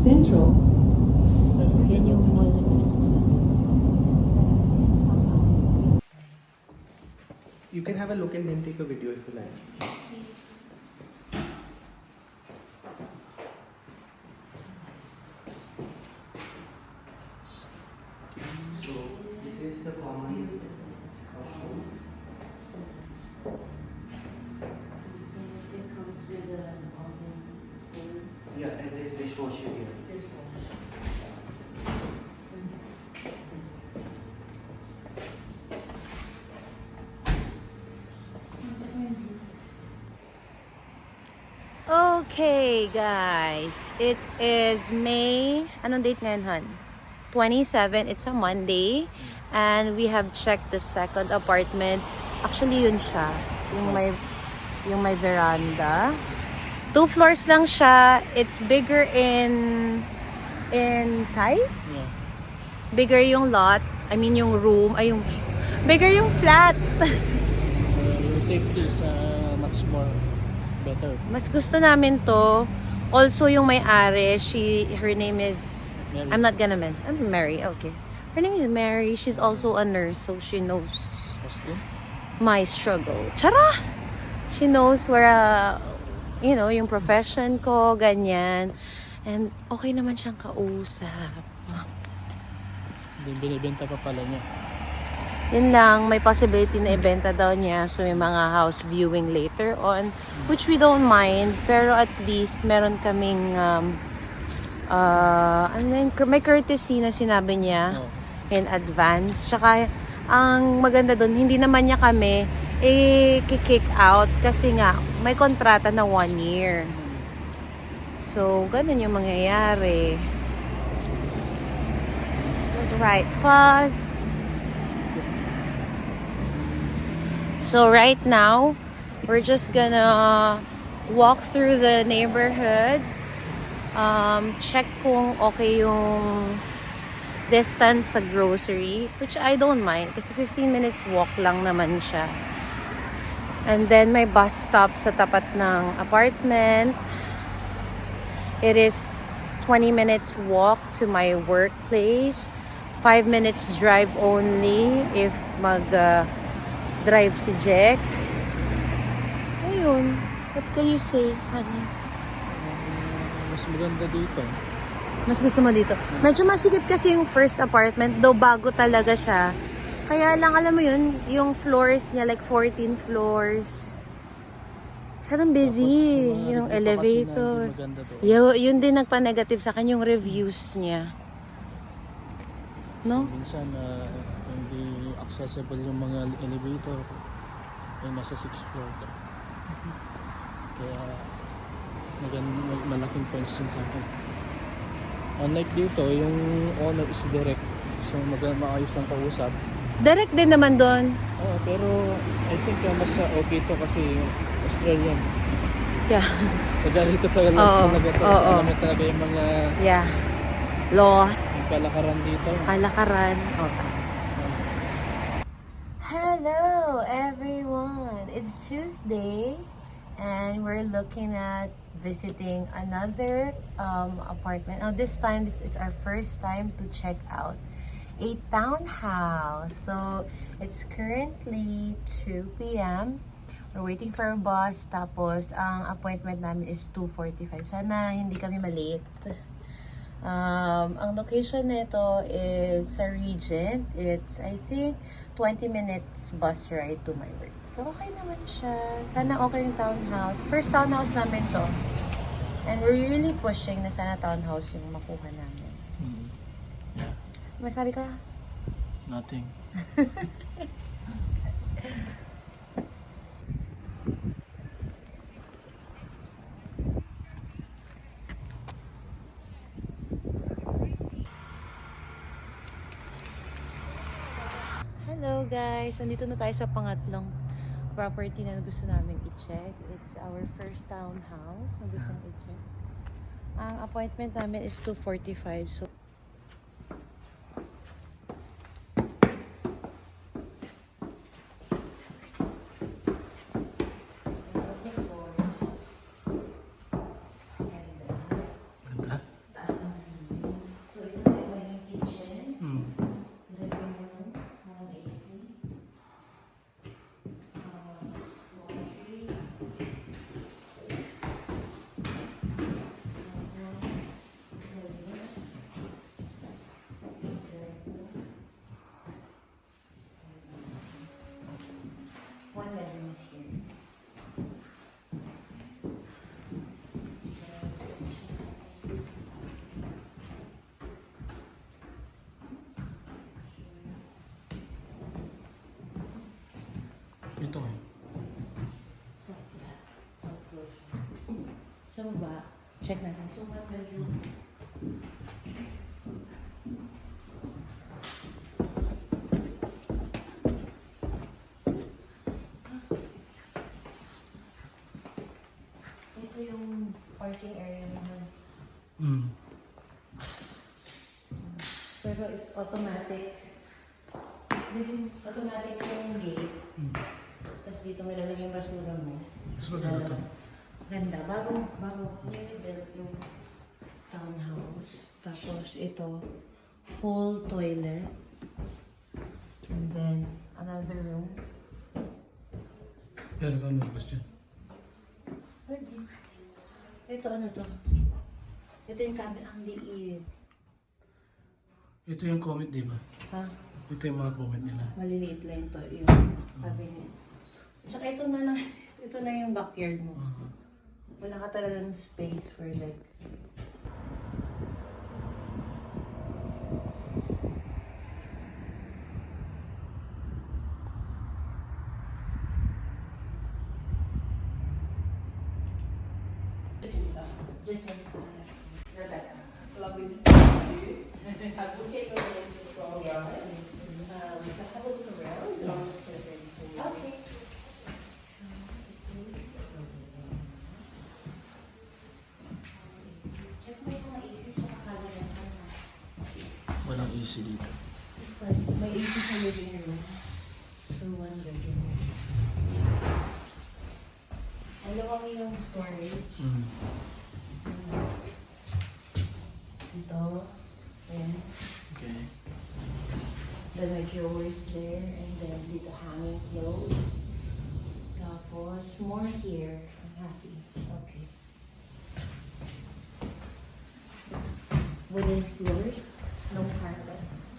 Central. Yan yung mall na pinasukan. You can have a look and then take a video if you like. So this is the common washroom. It comes with an oven stove. Yeah, and there is dishwasher here. Okay, guys. It is May, anong date ngayon, Han? 27. It's a Monday. And we have checked the second apartment. Actually, yun siya. Yung may veranda. 2 floors lang siya. It's bigger in size. Yeah. Bigger yung lot. I mean, yung room. Ay, yung bigger yung flat. Yung safety is much more better. Mas gusto namin to. Also, yung may-ari, her name is, Mary. I'm not gonna mention. Mary, okay. Her name is Mary. She's also a nurse, so she knows Costume? my struggle. Charas! She knows where, yung profession ko, ganyan. And okay naman siyang kausap. Hindi, binibenta pa pala niya. Yun lang, may possibility na ibenta daw niya. So, may mga house viewing later on, which we don't mind. Pero at least, meron kaming, may courtesy na sinabi niya Oh. in advance. Tsaka, ang maganda doon, hindi naman niya kami kick out kasi nga, may kontrata na 1 year. So, ganun yung mangyayari. Right, fast. So right now, we're just gonna walk through the neighborhood, check kung okay yung distance sa grocery, which I don't mind kasi 15 minutes walk lang naman siya. And then may bus stop sa tapat ng apartment. It is 20 minutes walk to my workplace. 5 minutes drive only if drive si Jack. Ayun. What can you say, honey? Mas maganda dito. Mas gusto mo dito? Medyo masikip kasi yung first apartment, though bago talaga siya. Kaya lang, alam mo yun, yung floors niya, like 14 floors. Masyadong busy. Tapos, Yung review pa kasi na elevator. hindi maganda doon. Yun din nagpa-negative sa akin, yung reviews niya. No? Minsan, hindi accessible yung mga elevator. Ay nasa 6th floor ka. Kaya, malaking points yun sa akin. Unlike dito, yung owner is direct. So, maayos ang kausap. Direct din naman doon. Oo, pero I think mas okay to kasi Australian. Yeah. Taga rito talaga to. So, alam mo talaga yung mga Yeah. Laws. kalakaran dito. Kalakaran. Tama. Hello, everyone. It's Tuesday, and we're looking at visiting another apartment. Now, this time, it's our first time to check out a townhouse. So, it's currently 2 p.m. We're waiting for a bus. Tapos, ang appointment namin is 2:45. Sana hindi kami malate. Ang location nito is sa Regent. It's, I think, 20 minutes bus ride to my work. So, okay naman siya. Sana okay yung townhouse. First townhouse namin to. And we're really pushing na sana townhouse yung makuha namin. Yeah, Masabi ka? nothing. Hello guys! Nandito na tayo sa pangatlong property na gusto namin i-check. It's our first townhouse na gusto i-check. Ang appointment namin is 2:45. So, Ganda. taas ng Sa baba, check natin. So, one bedroom. Ito yung parking area naman. Pero it's automatic. Dito automatic yung gate. Tapos dito may lalagay yung basura mo. Mas maganda to. Ganda. Bago nilibuild yung townhouse. Tapos ito, full toilet. And then, another room. Yan, ikaw nalabas dyan. Pwede. Ito ano to? Ito yung cabin. Ang liit. Ito yung comment, di ba? Ha? Ito yung mga comment nila. Maliliit lang ito. Yung cabinet. Tsaka ito na lang. Ito na yung backyard mo. Wala ka talagang space for like... Just like this. Rebecca. Lovely to meet you. We'll get your names as well, guys. So have a look around and I'll just put it ready for you. Okay. So, this is... Check mo yung mga AC sa cabinet. Walang easy dito. This one, may AC sa living room. So, one bedroom. Alam mo yung storage. Dito. Ayan. Okay. Then my drawers there. And then dito hanging clothes. Tapos, more here. I'm happy. Okay. It's wooden floors. No carpets.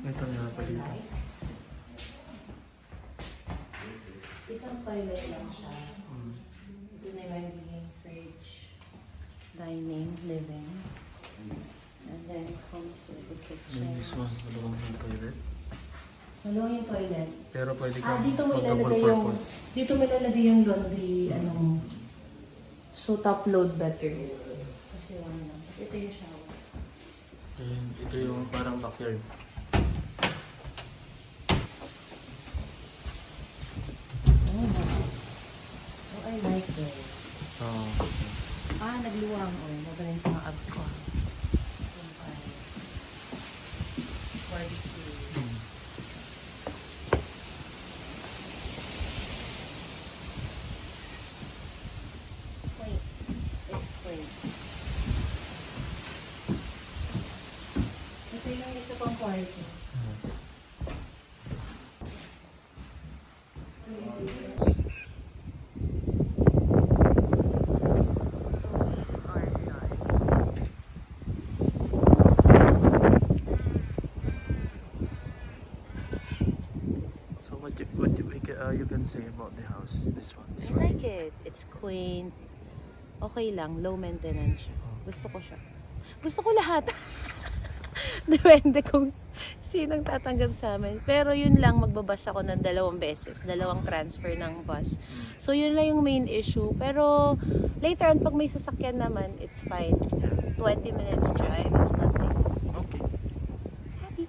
Ito nga pa I dito. like. Isang toilet lang siya. Ito na yung magiging fridge, dining, living. And then comes with the kitchen. Then this one, malawang yung toilet. Malawang yung toilet. Pero pwede kang Dito may mag-double lalagay yung, purpose. dito may lalagay yung laundry, so top load better. Kasi one lang. Tapos ito yung shower. And ito yung parang backyard. Oh, nice. Oh, I like it. Oh. Nagluwang. Oh, magaling pa ang ab ko. Barbecue. Quaint. It's quaint. Ito yung isa pang kwarto. So what you can say about the house? This one. This I one. like it. It's quaint. Okay lang. Low maintenance siya. Gusto ko siya. Gusto ko lahat. Depende kung sinong tatanggap sa amin. Pero yun lang, magbabas ako ng 2 beses. 2 transfer ng bus. So yun lang yung main issue. Pero later on, pag may sasakyan naman, it's fine. 20 minutes drive, it's nothing. Okay. Happy.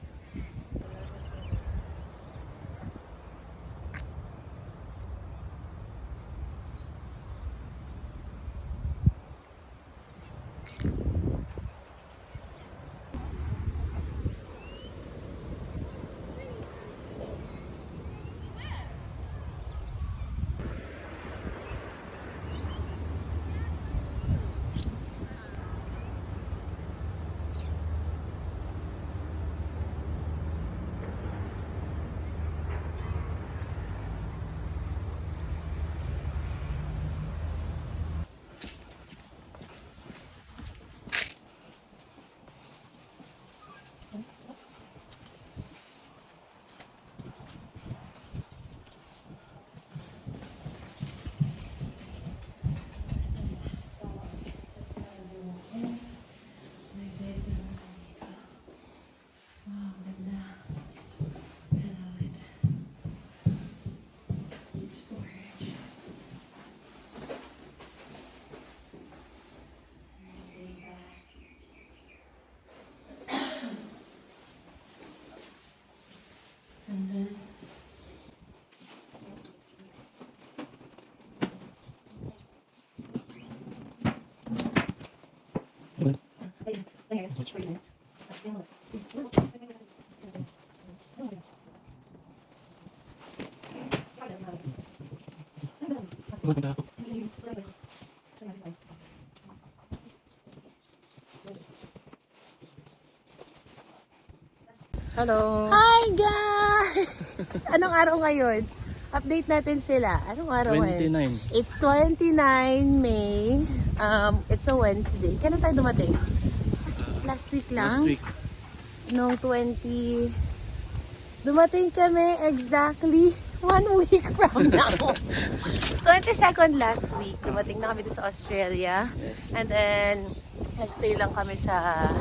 Hello! Hi guys! Anong araw ngayon? Update natin sila. Anong araw ngayon? 29. It's 29 May. It's a Wednesday. Kailan tayo dumating? Last week lang? Last week. Noong 20... Dumating kami exactly 1 week from now. 22nd last week. Dumating na kami dito sa Australia. Yes. And then, nagstay lang kami sa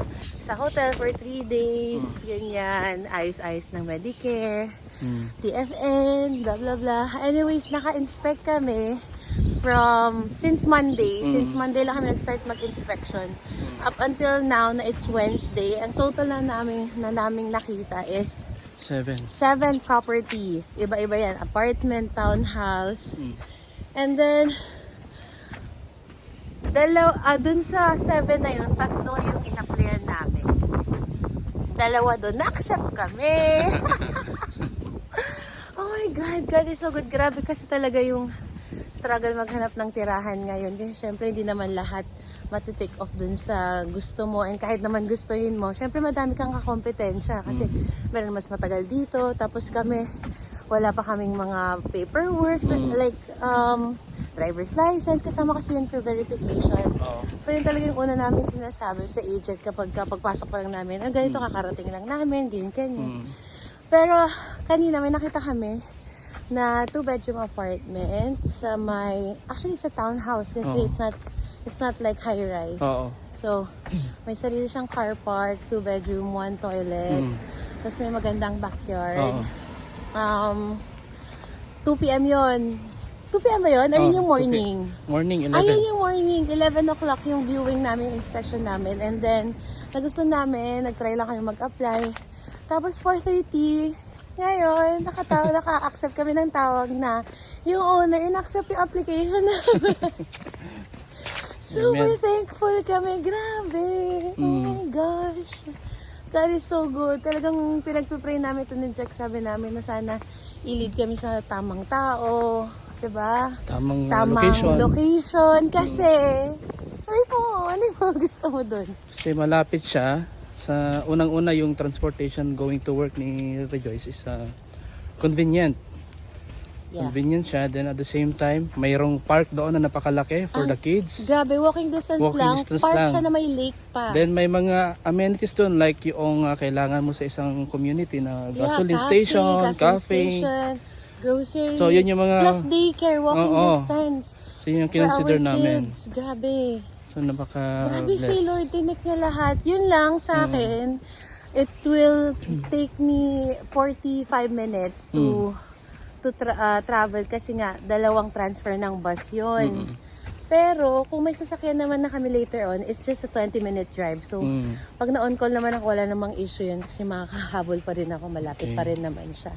hotel for 3 days. Ganyan. Ayos-ayos ng Medicare. TFN, blah blah blah. Anyways, naka-inspect kami since Monday. Since Monday lang kami nag-start mag-inspection. Up until now na it's Wednesday, ang total na naming nakita is 7. 7 properties. Iba-iba yan. Apartment, townhouse. And then, dun sa 7 na yun, 3 yung in-applyan namin. 2 doon, na-accept kami. Oh my God, God is so good. Grabe kasi talaga yung struggle maghanap ng tirahan ngayon. Kasi syempre hindi naman lahat matitake off dun sa gusto mo. And kahit naman gustuhin mo, syempre madami kang kakompetensya. Kasi meron mas matagal dito. Tapos kami, wala pa kaming mga paperwork. Like, driver's license. Kasama kasi yun for verification. So yun talaga yung una namin sinasabi sa agent kapag pagpasok pa lang namin. Ganito kakarating lang namin, ganyan. Pero kanina may nakita kami na 2-bedroom apartment sa actually sa townhouse kasi it's not like high rise. So may sarili siyang car park, 2-bedroom, 1 toilet. Tapos may magandang backyard. 2 p.m. yon. 2 p.m. ba yun? Or yun yung morning? Morning, 11. Ayun yung morning. 11 o'clock yung viewing namin, yung inspection namin. And then, nagustuhan namin, nag-try lang kami mag-apply. Tapos 4:30, ngayon, naka-accept kami ng tawag na yung owner, in-accept yung application namin. Super thankful kami. Grabe. Oh my gosh. God is so good. Talagang pinagpipray namin ito ni Jack. Sabi namin na sana i-lead kami sa tamang tao. Diba? Tamang location. Kasi, sabi ko, ano yung gusto mo dun? Kasi malapit siya. Sa unang-una yung transportation going to work ni Rejoice is convenient. Yeah. Convenient siya. Then at the same time, mayroong park doon na napakalaki for the kids. Grabe, walking distance lang. Park siya na may lake pa. Then may mga amenities doon like yung kailangan mo sa isang community na gasoline station, cafe. Grocery. So yun yung mga plus daycare, walking distance. So yun yung kinonsider namin. Kids. Grabe. So napaka-bless. Grabe si Lord, tinik niya lahat. Yun lang sa akin, it will take me 45 minutes to travel kasi nga, 2 transfer ng bus yun. Pero, kung may sasakyan naman na kami later on, it's just a 20-minute drive. So, pag na-on call naman ako, wala namang issue yun kasi makakahabol pa rin ako, malapit pa rin naman siya.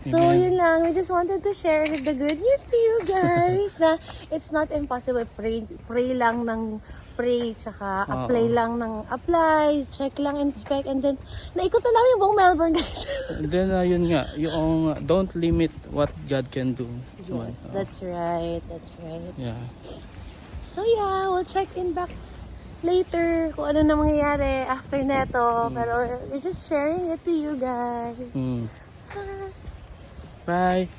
So, yun lang. We just wanted to share the good news to you guys na it's not impossible. Pray lang ng pray, tsaka apply lang ng apply, check lang, inspect, and then, naikot na namin yung buong Melbourne, guys. And then, yun nga, yung don't limit what God can do. Yes, that's right. That's right. Yeah. So, yeah, we'll check in back later kung ano na mangyayari after neto. Pero, we're just sharing it to you guys. Bye.